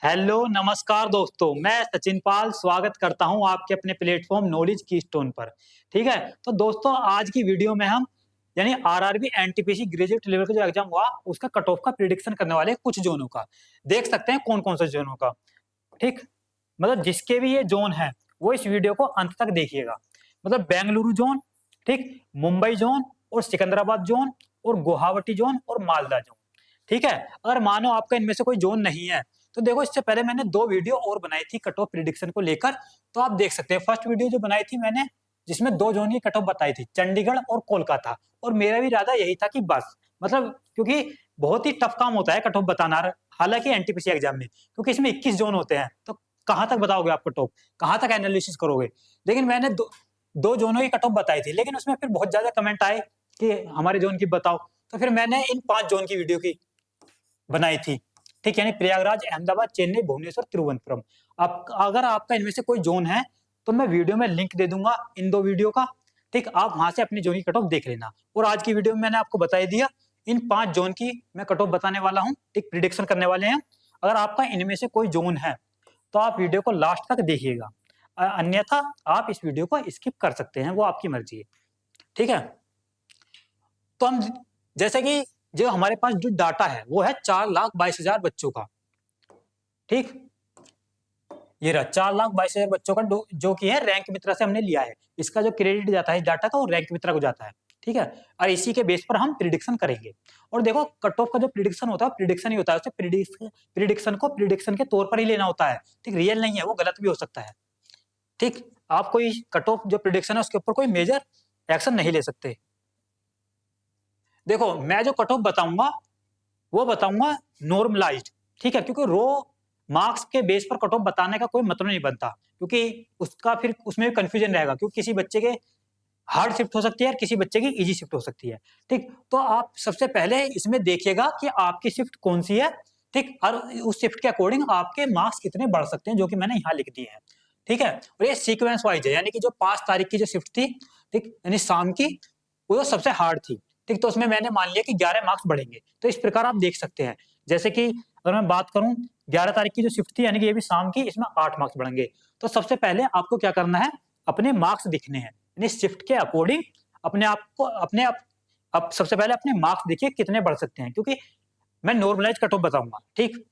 Hello नमस्कार दोस्तों, मैं सचिन पाल स्वागत करता हूं आपके अपने प्लेटफॉर्म नॉलेज की स्टोन पर। ठीक है, तो दोस्तों आज की वीडियो में हम यानी आरआरबी एनटीपीसी ग्रेजुएट लेवल का जो एग्जाम हुआ उसका कट ऑफ का प्रिडिक्शन करने वाले हैं कुछ जोनों का। देख सकते हैं कौन कौन से जोनों का। ठीक, मतलब जिसके भी ये जोन है वो इस वीडियो को अंत तक देखिएगा। मतलब बेंगलुरु जोन, ठीक, मुंबई जोन और सिकंदराबाद जोन और गुवाहाटी जोन और मालदा जोन। ठीक है, अगर मानो आपका इनमें से कोई जोन नहीं है तो देखो इससे पहले मैंने 2 वीडियो और बनाई थी कट ऑफ प्रिडिक्शन को लेकर। तो आप देख सकते हैं फर्स्ट वीडियो जो बनाई थी मैंने, जिसमें 2 जोन की कट ऑफ बताई थी, चंडीगढ़ और कोलकाता। और मेरा भी इरादा यही था कि बस मतलब क्योंकि बहुत ही टफ काम होता है कट ऑफ बताना, हालांकि एनटीपीसी एग्जाम में, क्योंकि इसमें 21 जोन होते हैं तो कहाँ तक बताओगे आप कट ऑफ, कहाँ तक एनालिसिस करोगे। लेकिन मैंने दो जोनों की कट ऑफ बताई थी, लेकिन उसमें फिर बहुत ज्यादा कमेंट आए कि हमारे जोन की बताओ। तो फिर मैंने इन 5 जोन की वीडियो की बनाई थी। ठीक, यानी प्रयागराज, अहमदाबाद, चेन्नई, भुवनेश्वर, तिरुवनंतपुरम। आप अगर आपका इनमें से कोई जोन है तो मैं वीडियो में लिंक दे दूंगा इन 2 वीडियो का। ठीक, आप वहां से अपनी जोन की कट ऑफ देख लेना। और आज की वीडियो में मैंने आपको बता दिया इन 5 जोन की मैं कट ऑफ बताने वाला हूँ। ठीक, प्रिडिक्शन करने वाले हैं। अगर आपका इनमें से कोई जोन है तो आप वीडियो को लास्ट तक देखिएगा, अन्यथा आप इस वीडियो को स्किप कर सकते हैं, वो आपकी मर्जी है। ठीक है, तो हम जैसे कि जो हमारे पास जो डाटा है वो है 4,22,000 बच्चों का। ठीक, ये रहा 4,22,000 बच्चों का जो कि है रैंक मित्रा से हमने लिया है। इसका जो क्रेडिट जाता है डाटा का वो रैंक मित्रा को जाता है। ठीक है, और इसी के बेस पर हम प्रिडिक्शन करेंगे। और देखो कट ऑफ का जो प्रिडिक्शन होता है प्रिडिक्शन ही होता है, उसे प्रिडिक्शन को प्रिडिक्शन के तौर पर ही लेना होता है। ठीक, रियल नहीं है, वो गलत भी हो सकता है। ठीक, आप कोई कट ऑफ जो प्रिडिक्शन है उसके ऊपर कोई मेजर एक्शन नहीं ले सकते। देखो मैं जो कट ऑफ बताऊंगा वो बताऊंगा नॉर्मलाइज्ड। ठीक है, क्योंकि रो मार्क्स के बेस पर कट ऑफ बताने का कोई मतलब नहीं बनता, क्योंकि उसका फिर उसमें भी कंफ्यूजन रहेगा, क्योंकि किसी बच्चे के हार्ड शिफ्ट हो सकती है और किसी बच्चे की इजी शिफ्ट हो सकती है। ठीक, तो आप सबसे पहले इसमें देखिएगा कि आपकी शिफ्ट कौन सी है। ठीक, और उस शिफ्ट के अकॉर्डिंग आपके मार्क्स कितने बढ़ सकते हैं, जो कि मैंने यहाँ लिख दिए हैं। ठीक है, और ये सीक्वेंस वाइज है, यानी कि जो 5 तारीख की जो शिफ्ट थी, ठीक, यानी शाम की, वो सबसे हार्ड थी। ठीक, तो उसमें मैंने मान लिया कि 11 मार्क्स बढ़ेंगे। तो इस प्रकार आप देख सकते हैं, जैसे कि अगर मैं बात करूं 11 तारीख की जो शिफ्ट थी, यानी कि ये भी शाम की, इसमें 8 मार्क्स बढ़ेंगे। तो सबसे पहले आपको क्या करना है, अपने मार्क्स दिखने हैं, यानी शिफ्ट के अकॉर्डिंग अपने आप को अब सबसे पहले अपने मार्क्स देखिए कितने बढ़ सकते हैं, क्योंकि मैं नॉर्मलाइज कट ऑफ बताऊंगा। ठीक,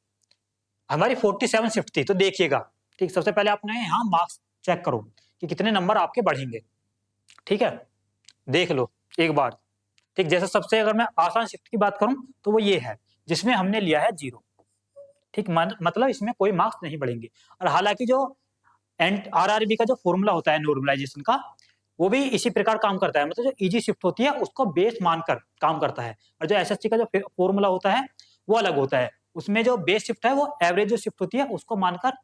हमारी 47 शिफ्ट थी, तो देखिएगा। ठीक, सबसे पहले आपने यहाँ मार्क्स चेक करो कि कितने नंबर आपके बढ़ेंगे। ठीक है, देख लो एक बार। ठीक, जैसे सबसे अगर मैं आसान शिफ्ट की बात करूं तो वो ये है जिसमें हमने लिया है 0। ठीक, मतलब इसमें कोई मार्क्स नहीं बढ़ेंगे। और हालांकि जो आरआरबी का जो फॉर्मूला होता है नॉर्मलाइजेशन का, वो भी इसी प्रकार काम करता है। मतलब जो इजी शिफ्ट होती है उसको बेस मानकर काम करता है, और जो एसएससी का जो फॉर्मूला होता है वो अलग होता है। उसमें जो बेस शिफ्ट है वो एवरेज जो शिफ्ट होती है उसको मानकर,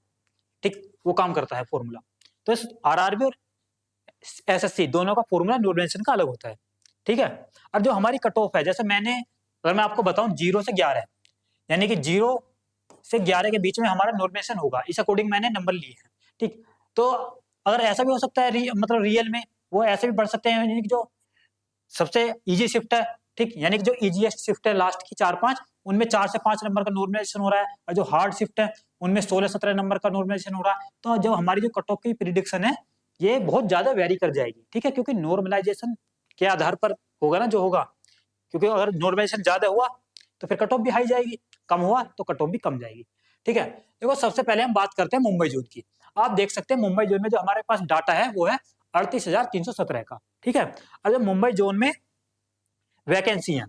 ठीक, वो काम करता है फॉर्मूला। तो इस आरआरबी और एसएससी दोनों का फॉर्मूला नॉर्मलाइजेशन का अलग होता है। ठीक है, और जो हमारी कट ऑफ है, जैसे मैंने अगर मैं आपको बताऊं 0 से 11, यानी कि 0 से 11 के बीच में हमारा नॉर्मलाइजेशन होगा, इस अकॉर्डिंग मैंने नंबर लिए हैं। ठीक, तो अगर ऐसा भी हो सकता है मतलब रियल में वो ऐसे भी बढ़ सकते हैं, यानी कि जो सबसे इजी शिफ्ट है, ठीक, यानी कि जो इजीएस्ट शिफ्ट है लास्ट की 4-5, उनमें 4 से 5 नंबर का नॉर्मलाइजेशन हो रहा है, और जो हार्ड शिफ्ट है उनमें 16-17 नंबर का नॉर्मलाइजेशन हो रहा है। तो जो हमारी जो कट ऑफ की प्रिडिक्शन है ये बहुत ज्यादा वेरी कर जाएगी। ठीक है, क्योंकि नॉर्मलाइजेशन के आधार पर होगा ना जो होगा, क्योंकि अगर नॉर्मलाइजेशन ज्यादा हुआ तो फिर कट ऑफ भी हाई जाएगी, कम हुआ तो कट ऑफ भी कम जाएगी। ठीक है, देखो सबसे पहले हम बात करते हैं मुंबई जोन की। आप देख सकते हैं मुंबई जोन में जो हमारे पास डाटा है वो है 38,317 का। ठीक है, और जो मुंबई जोन में वैकेंसी है,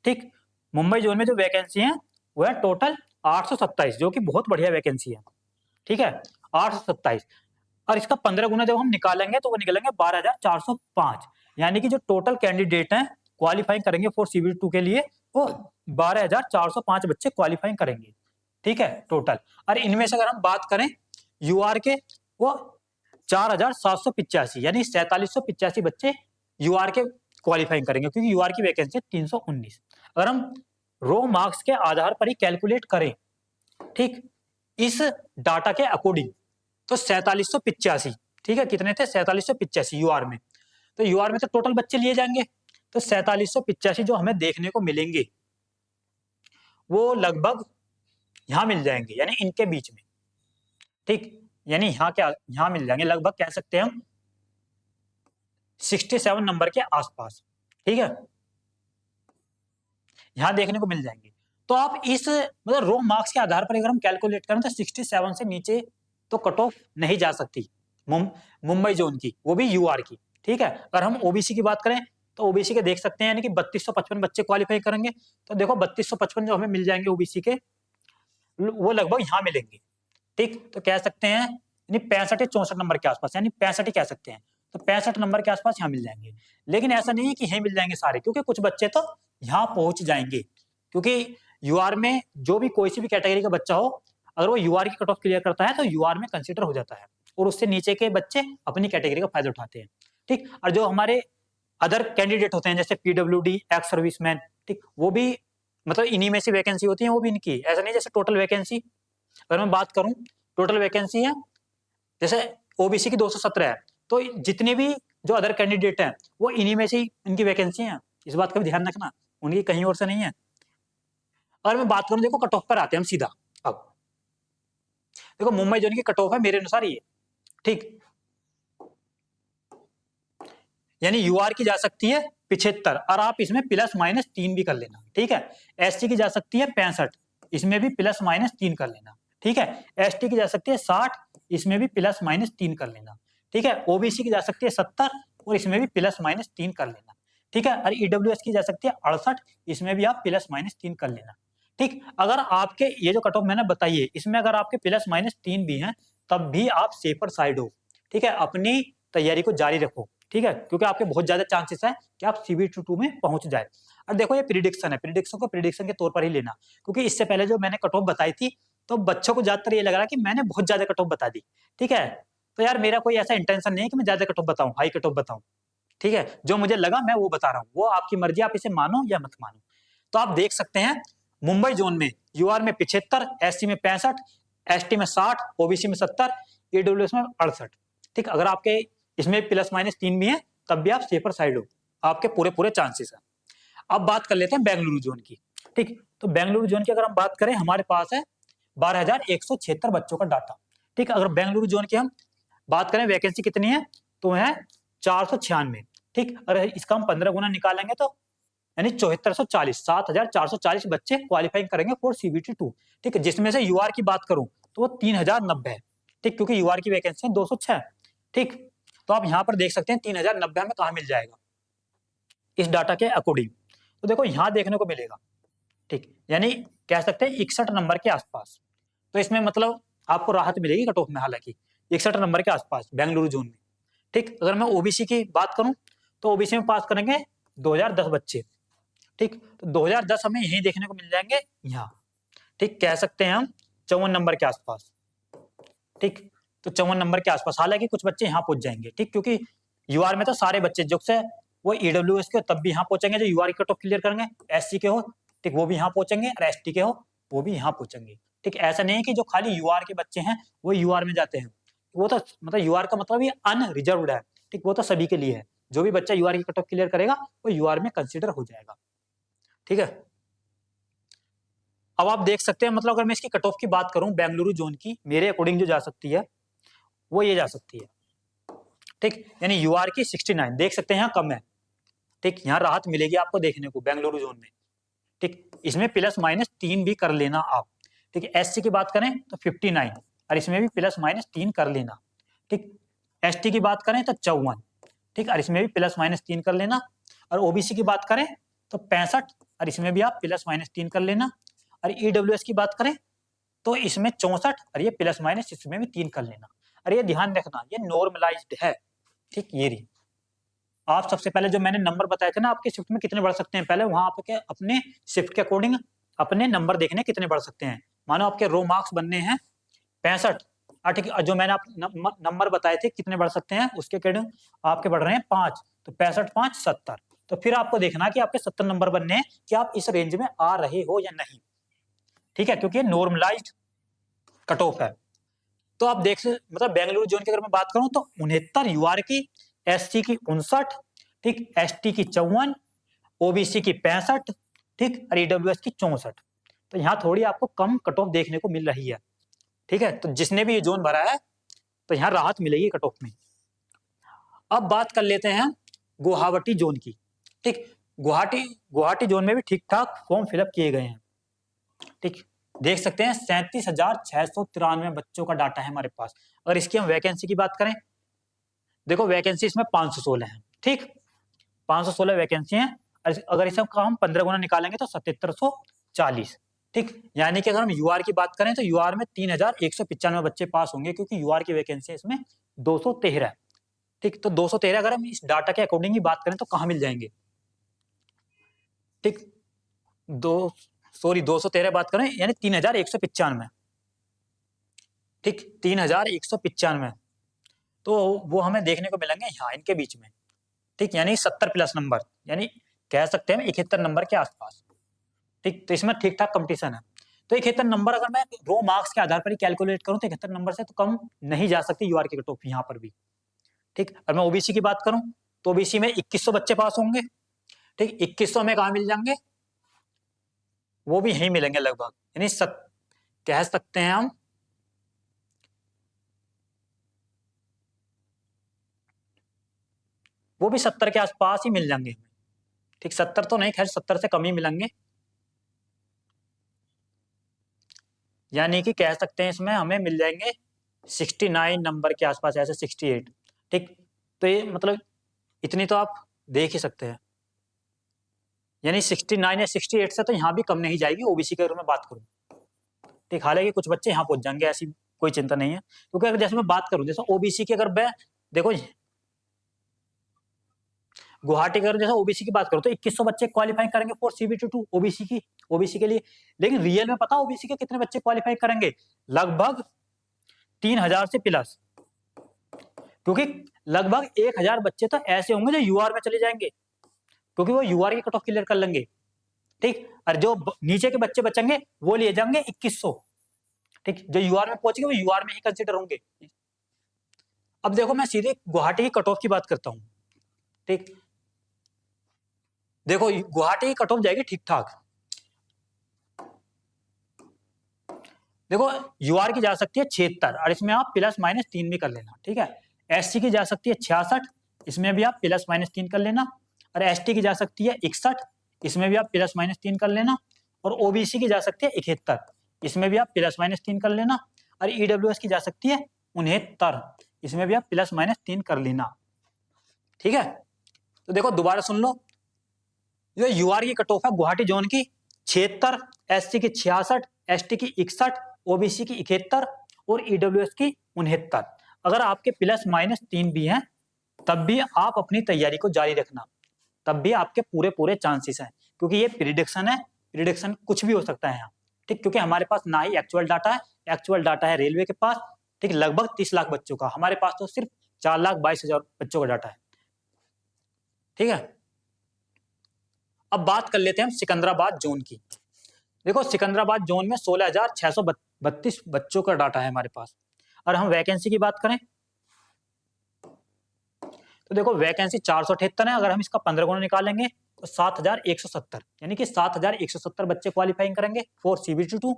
ठीक, मुंबई जोन में जो वैकेंसी है वो है टोटल 827, जो कि बहुत बढ़िया वैकेंसी है। ठीक है, 827, और इसका 15 गुना जब हम निकालेंगे तो वो निकलेंगे 12,405, यानी कि जो टोटल कैंडिडेट हैं क्वालिफाइंग करेंगे फॉर सीबीटी 2 के लिए, वो 12,405 बच्चे क्वालिफाइंग करेंगे। ठीक है, टोटल। और इनमें से अगर हम बात करें यूआर के, वो 4,785, यानी 4,785 बच्चे यूआर के क्वालिफाइंग करेंगे, क्योंकि यूआर की वैकेंसी 319। अगर हम रो मार्क्स के आधार पर ही कैलकुलेट करें, ठीक, इस डाटा के अकॉर्डिंग, तो 4,785, ठीक है, कितने थे 4,785 यूआर में। तो यूआर में तो टोटल बच्चे लिए जाएंगे, तो 4,785 जो हमें देखने को मिलेंगे वो लगभग यहाँ मिल जाएंगे, यानी इनके बीच में, ठीक, यानी यहाँ मिल जाएंगे लगभग, कह सकते हैं हम 67 नंबर के आसपास, ठीक है, यहाँ देखने को मिल जाएंगे। तो आप इस मतलब रो मार्क्स के आधार पर अगर हम कैलकुलेट करें तो 67 से नीचे तो कट ऑफ नहीं जा सकती मुंबई जोन की, वो भी यूआर की, ठीक है। अगर हम ओबीसी की बात करें तो ओबीसी के देख सकते हैं, यानी कि 3255 बच्चे क्वालिफाई करेंगे, तो देखो 3255 जो हमें मिल जाएंगे ओबीसी के, वो लगभग यहाँ मिलेंगे, ठीक। तो कह सकते हैं यानी 65 या 64 नंबर के आसपास, यानी 65 ही कह सकते हैं, तो 65 नंबर के आसपास यहाँ मिल जाएंगे। लेकिन ऐसा नहीं है कि यहीं मिल जाएंगे सारे, क्योंकि कुछ बच्चे तो यहाँ पहुंच जाएंगे, क्योंकि यूआर में जो भी कोई सी भी कैटेगरी का बच्चा हो, अगर वो यूआर की कट ऑफ क्लियर करता है तो यूआर में कंसिडर हो जाता है, और उससे नीचे के बच्चे अपनी कैटेगरी का फायदा उठाते हैं, ठीक। और जो हमारे अदर कैंडिडेट होते हैं जैसे पीडब्ल्यूडी, एक्स सर्विसमैन, ठीक, वो भी मतलब इन्हीं में से वैकेंसी होती है, वो भी इनकी, ऐसा नहीं जैसे टोटल वैकेंसी, अगर मैं बात करूं टोटल वैकेंसी है जैसे ओबीसी की 217 है, तो जितने भी जो अदर कैंडिडेट हैं वो इन्हीं में से इनकी वैकेंसी है, इस बात का भी ध्यान रखना, उनकी कहीं और से नहीं है। अगर मैं बात करूं, देखो कट ऑफ पर आते हैं हम सीधा, अब देखो मुंबई जोन की कट ऑफ है मेरे अनुसार ये, ठीक, यानी यूआर की जा सकती है 75, और आप इसमें +- 3 भी कर लेना, ठीक है। एसटी की जा सकती है 65, इसमें भी +- 3 कर लेना, ठीक है। एसटी की जा सकती है 60, इसमें भी +- 3 कर लेना, ठीक है। ओबीसी की जा सकती है 70, और इसमें भी +- 3 कर लेना, ठीक है। और ईडब्ल्यूएस की जा सकती है 68, इसमें भी आप +- 3 कर लेना, ठीक। अगर आपके ये जो कट ऑफ मैंने बताई है, इसमें अगर आपके +- 3 भी हैं, तब भी आप सेफर साइड हो, ठीक है, अपनी तैयारी को जारी रखो, ठीक है, क्योंकि आपके बहुत ज्यादा चांसेस है कि आप CBT2 में पहुंच जाए। और देखो ये प्रिडिक्शन है, प्रिडिक्शन को प्रिडिक्शन के तौर पर ही लेना, क्योंकि इससे पहले जो मैंने कट ऑफ बताई थी तो बच्चों को ज्यादातर ये लग रहा है कि मैंने बहुत ज्यादा कट ऑफ बता दी, ठीक है। तो यार मेरा कोई ऐसा इंटेंशन नहीं है कि मैं ज्यादा कट ऑफ बताऊं, हाई कट ऑफ बताऊं, ठीक है। जो मुझे लगा मैं वो बता रहा हूँ, वो आपकी मर्जी, आप इसे मानो या मत मानो। तो आप देख सकते हैं मुंबई जोन में यूआर में 75, एससी में 65, एसटी में 60, ओबीसी में 70, ईडब्ल्यूएस में 68, ठीक। अगर आपके इसमें +- 3 भी है तब भी आप सेफर साइड हो, आपके पूरे पूरे चांसेस है। अब बात कर लेते हैं बेंगलुरु जोन की, ठीक। तो बेंगलुरु जोन की अगर हम बात करें, हमारे पास है 12,176 बच्चों का डाटा, ठीक। अगर बेंगलुरु जोन की हम बात करें वैकेंसी कितनी है, तो है 496, ठीक। अगर इसका हम 15 गुना निकालेंगे तो यानी 7440, 7440 बच्चे क्वालिफाई करेंगे फॉर CBT2, ठीक है। जिसमें से यूआर की बात करूं तो वो 3090 है, ठीक, क्योंकि यूआर की वैकेंसी है 206, ठीक। तो आप यहाँ पर देख सकते हैं 3090 हमें कहाँ मिल जाएगा इस डाटा के अकॉर्डिंग, तो देखो यहाँ देखने को मिलेगा, ठीक, यानी कह सकते हैं 61 नंबर के आसपास। तो इसमें मतलब आपको राहत मिलेगी कट ऑफ में, हालांकि 61 नंबर के आसपास बेंगलुरु जोन में, ठीक। अगर मैं ओबीसी की बात करूं तो ओबीसी में पास करेंगे 2010 बच्चे, ठीक। तो 2010 हमें यही देखने को मिल जाएंगे यहाँ, ठीक, कह सकते हैं हम 54 नंबर के आसपास, ठीक। तो 54 नंबर के आसपास, हालांकि कुछ बच्चे यहाँ पहुंच जाएंगे, ठीक, क्योंकि यूआर में तो सारे बच्चे जो से वो ईडब्ल्यूएस के तब भी यहाँ पहुंचेंगे, जो यूआर की कट ऑफ क्लियर करेंगे, एससी के हो, ठीक, वो भी यहाँ पहुंचेंगे, और एसटी के हो वो भी यहाँ पहुंचेंगे, ठीक। ऐसा नहीं है कि जो खाली यूआर के बच्चे हैं वो यूआर में जाते हैं, वो तो मतलब यूआर का मतलब ये अनरिजर्व्ड है, ठीक, वो तो सभी के लिए है, जो भी बच्चा यूआर की कट ऑफ क्लियर करेगा वो यूआर में कंसिडर हो जाएगा, ठीक है। अब आप देख सकते हैं, मतलब अगर मैं इसकी कट ऑफ की बात करूं बेंगलुरु जोन की, मेरे अकॉर्डिंग जो जा सकती है वो ये जा सकती है, ठीक, यानी यूआर की 69 देख सकते हैं, यहाँ कम है, ठीक, यहाँ राहत मिलेगी आपको देखने को बेंगलुरु जोन में, ठीक। इसमें +- 3 भी कर लेना आप, ठीक है। एससी की बात करें तो 59, और इसमें भी +- 3 कर लेना, ठीक। एसटी की बात करें तो 54, ठीक, और इसमें भी +- 3 कर लेना। और ओबीसी की बात करें तो 65, और इसमें भी आप +- 3 कर लेना। और ईडब्ल्यूएस की बात करें तो इसमें 64, और ये +- इसमें भी 3 कर लेना। और ये ध्यान रखना ये नॉर्मलाइज्ड है, ठीक, ये रही। आप सबसे पहले जो मैंने नंबर बताए थे ना, आपके शिफ्ट में कितने बढ़ सकते हैं, पहले वहां आपके अपने शिफ्ट के अकॉर्डिंग अपने नंबर देखने कितने बढ़ सकते हैं। मानो आपके रो मार्क्स बनने हैं 65, ठीक, जो मैंने आप नंबर बताए थे कितने बढ़ सकते हैं, उसके अकॉर्डिंग आपके बढ़ रहे हैं 5, तो 65 5 70, तो फिर आपको देखना कि आपके 70 नंबर बनने हैं कि आप इस रेंज में आ रहे हो या नहीं, ठीक है, क्योंकि नॉर्मलाइज्ड कट ऑफ है। तो आप देख मतलब बेंगलुरु जोन की अगर मैं बात करूं तो 69 यूआर की, एससी की 59, ठीक, एसटी की 54, ओबीसी की 65, ठीक, और ईडब्ल्यूएस की 64, तो यहाँ थोड़ी आपको कम कट ऑफ देखने को मिल रही है। ठीक है, तो जिसने भी ये जोन भरा है तो यहाँ राहत मिलेगी कट ऑफ में। अब बात कर लेते हैं गुवाहाटी जोन की। ठीक, गुवाहाटी जोन में भी ठीक ठाक फॉर्म फिलअप किए गए हैं। ठीक, देख सकते हैं 37,693 बच्चों का डाटा है हमारे पास। अगर इसकी हम वैकेंसी की बात करें, देखो वैकेंसी इसमें 516 है। ठीक, 516 वैकेंसी है। अगर इसे हम 15 गुना निकालेंगे तो 7740। ठीक, यानी कि अगर हम यूआर की बात करें तो यूआर में 3195 बच्चे पास होंगे, क्योंकि यूआर की वैकेंसी इसमें 213 है। ठीक, तो 213 अगर हम इस डाटा के अकॉर्डिंग ही बात करें तो कहाँ मिल जाएंगे? ठीक, 213 बात करें यानी 3195। ठीक, 3195 तो वो हमें देखने को मिलेंगे यहाँ इनके बीच में। ठीक, यानी 70 प्लस नंबर, यानी कह सकते हैं 71 नंबर के आसपास। ठीक, तो इसमें ठीक ठाक कंपटीशन है। तो 71 नंबर अगर मैं रो मार्क्स के आधार पर ही कैलकुलेट करूं तो 71 नंबर से तो कम नहीं जा सकती यूआर की कट ऑफ यहाँ पर भी। ठीक, अगर मैं ओबीसी की बात करूं तो ओबीसी में 2100 बच्चे पास होंगे। ठीक, 2100 में कहाँ मिल जाएंगे? वो भी यहीं मिलेंगे लगभग, यानी कह सकते हैं हम वो भी 70 के आसपास ही मिल जाएंगे हमें। ठीक, 70 तो नहीं, खैर 70 से कम ही मिलेंगे, यानी कि कह सकते हैं इसमें हमें मिल जाएंगे 69 नंबर के आसपास, ऐसे 68। ठीक, तो ये मतलब इतनी तो आप देख ही सकते हैं, यानी 69 या 68 से तो यहाँ भी कम नहीं जाएगी ओबीसी के अगर मैं बात करूँ। ठीक, हालांकि कुछ बच्चे यहाँ पहुंच जाएंगे, ऐसी कोई चिंता नहीं है। क्योंकि अगर जैसे मैं बात करूँ, जैसे ओबीसी की अगर मैं देखो गुवाहाटी का जैसे ओबीसी की बात करो तो 2100 बच्चे क्वालिफाई करेंगे फॉर CBT2 ओबीसी के लिए। लेकिन रियल में पता ओबीसी के कितने बच्चे क्वालिफाई करेंगे? लगभग 3000 से प्लस, क्योंकि लगभग 1000 बच्चे तो ऐसे होंगे जो यूआर में चले जाएंगे, क्योंकि वो यूआर की कट ऑफ क्लियर कर लेंगे। ठीक, और जो नीचे के बच्चे बचेंगे वो लिए जाएंगे 2100। ठीक, जो यूआर में पहुंचेंगे वो यूआर में ही कंसिडर होंगे। अब देखो मैं सीधे गुवाहाटी की कट ऑफ की बात करता हूँ। ठीक, देखो गुवाहाटी की कट ऑफ जाएगी ठीक ठाक। देखो यूआर की जा सकती है 76, और इसमें आप प्लस माइनस 3 भी कर लेना। ठीक है, एससी की जा सकती है 66, इसमें भी आप प्लस माइनस 3 कर लेना। और एसटी की जा सकती है 61, इसमें भी आप प्लस माइनस 3 कर लेना। और ओबीसी की जा सकती है 71, इसमें भी आप प्लस माइनस 3 कर लेना। और ईडब्ल्यूएस की जा सकती है 69, इसमें भी आप प्लस माइनस 3 कर लेना। ठीक है, तो देखो दोबारा सुन लो, जो यूआर की कट ऑफ है गुवाहाटी जोन की 76, एससी की 66, एसटी की 61, ओबीसी की 71 और ईडब्ल्यूएस की 69। अगर आपके प्लस माइनस 3 भी हैं तब भी आप अपनी तैयारी को जारी रखना, तब भी आपके पूरे पूरे चांसेस हैं, क्योंकि ये प्रिडिक्शन है, प्रिडिक्शन कुछ भी हो सकता है यहाँ। ठीक, क्योंकि हमारे पास ना ही एक्चुअल डाटा है, एक्चुअल डाटा है रेलवे के पास। ठीक, लगभग 30 लाख बच्चों का, हमारे पास तो सिर्फ 4,22,000 बच्चों का डाटा है। ठीक है, अब बात कर लेते हैं हम सिकंदराबाद जोन की। देखो सिकंदराबाद जोन में 16,632 बच्चों का डाटा है हमारे पास। और हम वैकेंसी की बात करें तो देखो वैकेंसी 478 है। अगर हम इसका 15 गुना निकालेंगे तो 7,170, यानी कि 7,170 बच्चे क्वालिफाइंग करेंगे फॉर CBT2।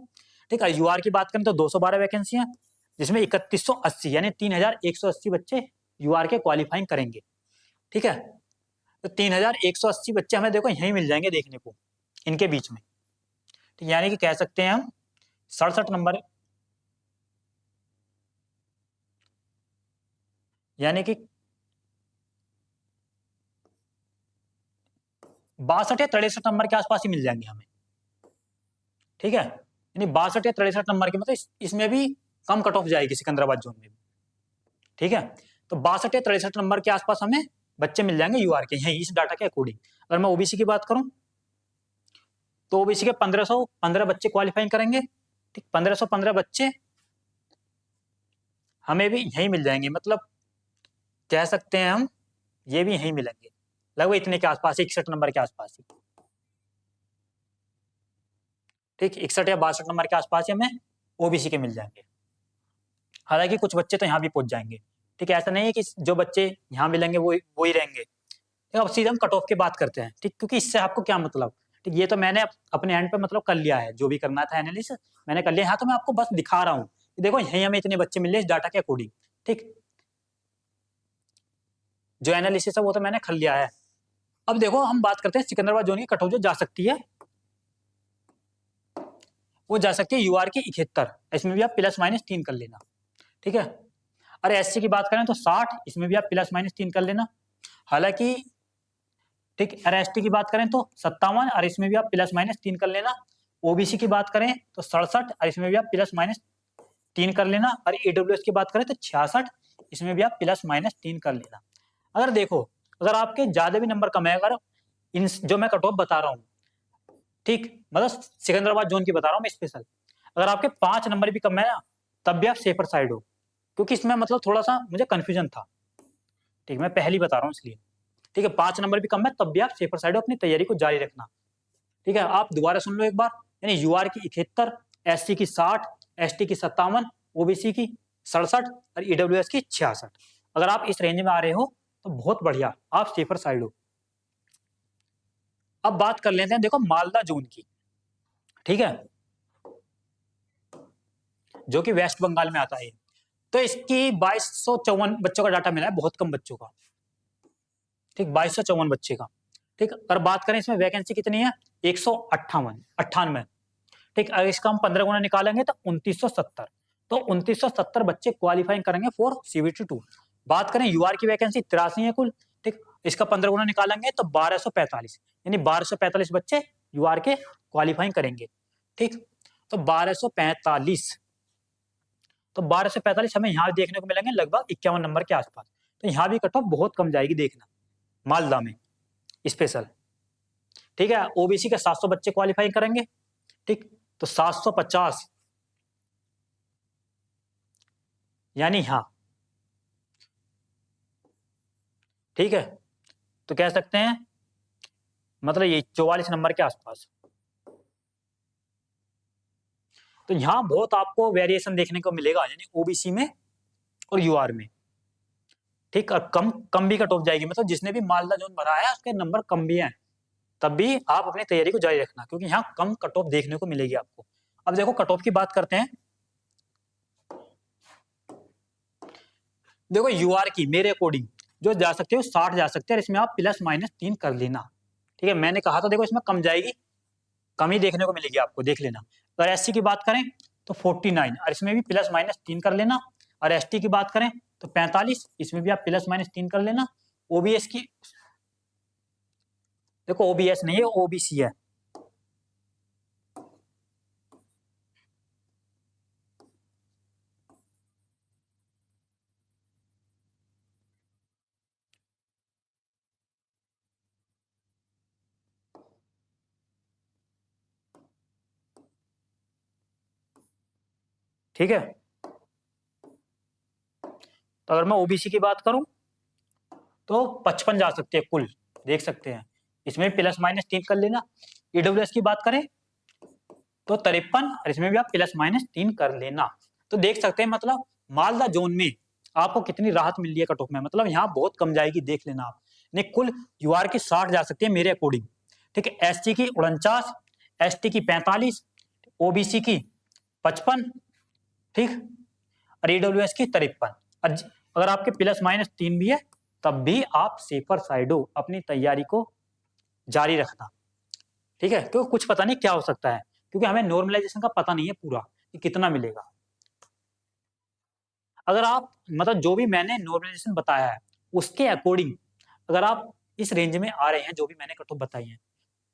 ठीक है, यूआर की बात करें तो 212 वैकेंसी है, जिसमें 3180 यानी 3,180 बच्चे यूआर के क्वालिफाइंग करेंगे। ठीक है, तो 3,180 बच्चे हमें देखो यहीं मिल जाएंगे देखने को, इनके बीच में। तो यानी कि कह सकते हैं हम 67 नंबर, यानी कि 62 या 63 नंबर के आसपास ही मिल जाएंगे हमें। ठीक है, यानी 62 या 63 नंबर के, मतलब इसमें भी कम कट ऑफ जाएगी सिकंदराबाद जोन में भी। ठीक है, तो 62 या 63 नंबर के आसपास हमें बच्चे मिल जाएंगे यूआर के यहीं इस डाटा के अकॉर्डिंग। अगर मैं ओबीसी की बात करूं तो ओबीसी के 1515 बच्चे क्वालिफाइंग करेंगे। ठीक, 1515 बच्चे हमें भी यहीं मिल जाएंगे, मतलब कह सकते हैं हम ये भी यहीं मिलेंगे लगभग इतने के आसपास, 61 नंबर के आसपास ही। ठीक, 61 या 62 नंबर के आसपास ही हमें ओबीसी के मिल जाएंगे। हालांकि कुछ बच्चे तो यहाँ भी पहुंच जाएंगे। ठीक है, ऐसा नहीं है कि जो बच्चे यहाँ मिलेंगे वो ही रहेंगे। अब सीधे हम कट ऑफ की बात करते हैं। ठीक, क्योंकि इससे आपको क्या मतलब, ठीक, ये तो मैंने अपने एंड पे मतलब कर लिया है, जो भी करना था एनालिसिस मैंने कर लिया। हाँ तो मैं आपको बस दिखा रहा हूँ, देखो यहीं हमें इतने बच्चे मिले इस डाटा के अकॉर्डिंग। ठीक, जो एनालिसिस है वो तो मैंने कर लिया है। अब देखो हम बात करते हैं सिकंदराबाद जोन की कट ऑफ जो जा सकती है, वो जा सकती है यूआर की 71, इसमें भी आप +-3 कर लेना। ठीक है, अरे एससी की बात करें तो 60, इसमें भी आप +-3 कर लेना। हालांकि ठीक, अरे एसटी की बात करें तो 57 और इसमें भी आप +-3 कर लेना। ओबीसी की बात करें तो 67 और इसमें भी आप +-3 कर लेना। और ईडब्ल्यूएस की बात करें तो 66, इसमें भी आप +-3 कर लेना। अगर देखो, अगर आपके ज्यादा भी नंबर कम है, अगर इन जो मैं कट ऑफ बता रहा हूँ, ठीक, मतलब सिकंदराबाद जोन की बता रहा हूँ मैं स्पेशल, अगर आपके 5 नंबर भी कम है ना, तब भी आप सेफर साइड हो, क्योंकि इसमें मतलब थोड़ा सा मुझे कंफ्यूजन था। ठीक, मैं पहली बता रहा हूँ इसलिए। ठीक है, 5 नंबर भी कम है तब भी आप सेफर साइड हो, अपनी तैयारी को जारी रखना। ठीक है, आप दोबारा सुन लो एक बार, यानी यूआर की 71, एससी की 60, एसटी की 57, ओबीसी की 67 और ईडब्ल्यूएस की 66। अगर आप इस रेंज में आ रहे हो तो बहुत बढ़िया, आप सेफर साइड हो। अब बात कर लेते हैं देखो मालदा जोन की। ठीक है, जो कि वेस्ट बंगाल में आता है। तो इसकी 2254 बच्चों का डाटा मिला है, बहुत कम बच्चों का। ठीक, 2254 बच्चे का। ठीक, अगर बात करें इसमें वैकेंसी कितनी है, 198। ठीक, अगर इसका हम 15 गुना निकालेंगे तो 2970। तो 2970 बच्चे क्वालिफाइंग करेंगे फॉर CBT 2। बात करें यूआर की वैकेंसी 83 है कुल। ठीक, इसका 15 गुना निकालेंगे तो 1245, यानी 1245 बच्चे यूआर के क्वालिफाइंग करेंगे। ठीक, तो 1245, तो 1245 हमें यहाँ देखने को मिलेंगे लगभग 51 नंबर के आसपास। तो यहाँ भी कट ऑफ बहुत कम जाएगी, देखना मालदा में स्पेशल। ठीक है, ओबीसी के 700 बच्चे क्वालिफाई करेंगे। ठीक, तो 750, यानी हाँ, ठीक है, तो कह सकते हैं मतलब ये 44 नंबर के आसपास। तो यहाँ बहुत आपको वेरिएशन देखने को मिलेगा, यानी ओबीसी में और यूआर में। ठीक, और कम कम भी कट ऑफ जाएगी, मतलब जिसने भी मालदा जोन भरा है उसके नंबर कम भी हैं, तब भी आप अपनी तैयारी को जारी रखना, क्योंकि यहाँ कम कट ऑफ देखने को मिलेगी आपको। अब देखो कट ऑफ की बात करते हैं। देखो यूआर की मेरे अकॉर्डिंग जो जा सकते हो 60 जा सकते हैं, इसमें आप +-3 कर लेना। ठीक है, मैंने कहा था देखो इसमें कम जाएगी, कम ही देखने को मिलेगी आपको, देख लेना। अगर एससी की बात करें तो 49 और इसमें भी +-3 कर लेना। और एसटी की बात करें तो 45, इसमें भी आप +-3 कर लेना। ओबीएस की, देखो ओबीएस नहीं है, ओबीसी है। ठीक है, तो अगर मैं ओबीसी की बात करूं तो 55 जा सकते हैं कुल, देख सकते हैं, इसमें +-3 कर लेना। ईडब्ल्यूएस की बात करें तो 53 और इसमें भी आप +-3 कर लेना। तो देख सकते हैं मतलब मालदा जोन में आपको कितनी राहत मिल रही है कट ऑफ में, मतलब यहाँ बहुत कम जाएगी, देख लेना आप। नहीं, कुल यूआर की 60 जा सकती है मेरे अकॉर्डिंग। ठीक है, एससी की 49, एसटी की 45, ओबीसी की 55, ठीक, और ईडब्ल्यूएस की 53। अगर आपके +-3 भी है तब भी आप सेफर साइड हो, अपनी तैयारी को जारी रखना। ठीक है, क्योंकि कुछ पता नहीं क्या हो सकता है, क्योंकि हमें नॉर्मलाइजेशन का पता नहीं है पूरा कि कितना मिलेगा। अगर आप मतलब जो भी मैंने नॉर्मलाइजेशन बताया है उसके अकॉर्डिंग अगर आप इस रेंज में आ रहे हैं जो भी मैंने कट ऑफ बताई है,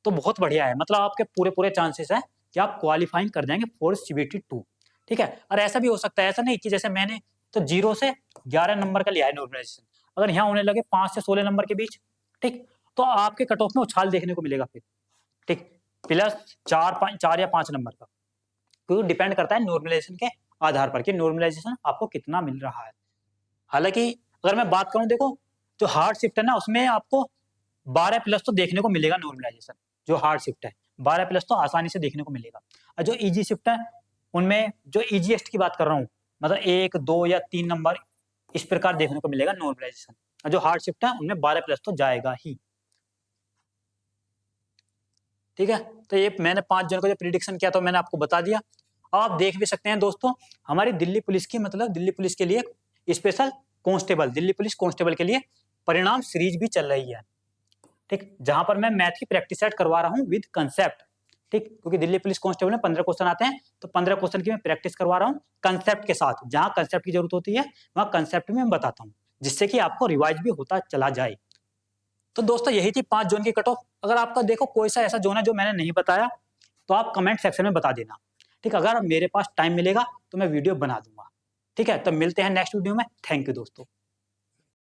तो बहुत बढ़िया है, मतलब आपके पूरे पूरे चांसेस है कि आप क्वालिफाइंग कर जाएंगे फॉर CBT 2। ठीक है, और ऐसा भी हो सकता है, ऐसा नहीं कि जैसे मैंने तो 0 से 11 नंबर का लिया है नॉर्मलाइजेशन, अगर यहाँ होने लगे 5 से 16 नंबर के बीच, ठीक, तो आपके कट ऑफ में उछाल देखने को मिलेगा फिर। ठीक, +4 या 5 नंबर का, क्योंकि डिपेंड करता है नॉर्मलाइजेशन के आधार पर कि नॉर्मलाइजेशन आपको कितना मिल रहा है। हालांकि अगर मैं बात करूं, देखो जो हार्ड शिफ्ट है ना उसमें आपको 12+ तो देखने को मिलेगा नॉर्मलाइजेशन, जो हार्ड शिफ्ट है 12+ तो आसानी से देखने को मिलेगा। और जो इजी शिफ्ट है उनमें जो इजीएस्ट की बात कर रहा हूँ, मतलब 1, 2 या 3 नंबर इस प्रकार देखने को मिलेगा नॉर्मलाइजेशन। और जो हार्ड शिफ्ट है उनमें 12+ तो जाएगा ही। ठीक है, तो ये मैंने 5 जन को जो प्रिडिक्शन किया तो मैंने आपको बता दिया। आप देख भी सकते हैं दोस्तों, हमारी दिल्ली पुलिस की मतलब दिल्ली पुलिस के लिए special constable, Delhi police constable के लिए परिणाम सीरीज भी चल रही है। ठीक, जहां पर मैं मैथ की प्रैक्टिस सेट करवा रहा हूँ विद कंसेप्ट। ठीक, क्योंकि दिल्ली पुलिस कांस्टेबल में 15 क्वेश्चन आते हैं, तो 15 क्वेश्चन की मैं प्रैक्टिस करवा रहा हूँ कंसेप्ट के साथ। जहां कंसेप्ट की जरूरत होती है वहां कंसेप्ट में मैं बताता हूँ, जिससे कि आपको रिवाइज भी होता चला जाए। तो दोस्तों यही थी 5 जोन की कट ऑफ। अगर आपका देखो कोई सा ऐसा जोन है जो मैंने नहीं बताया, तो आप कमेंट सेक्शन में बता देना। ठीक, अगर मेरे पास टाइम मिलेगा तो मैं वीडियो बना दूंगा। ठीक है, तो मिलते हैं नेक्स्ट वीडियो में। थैंक यू दोस्तों।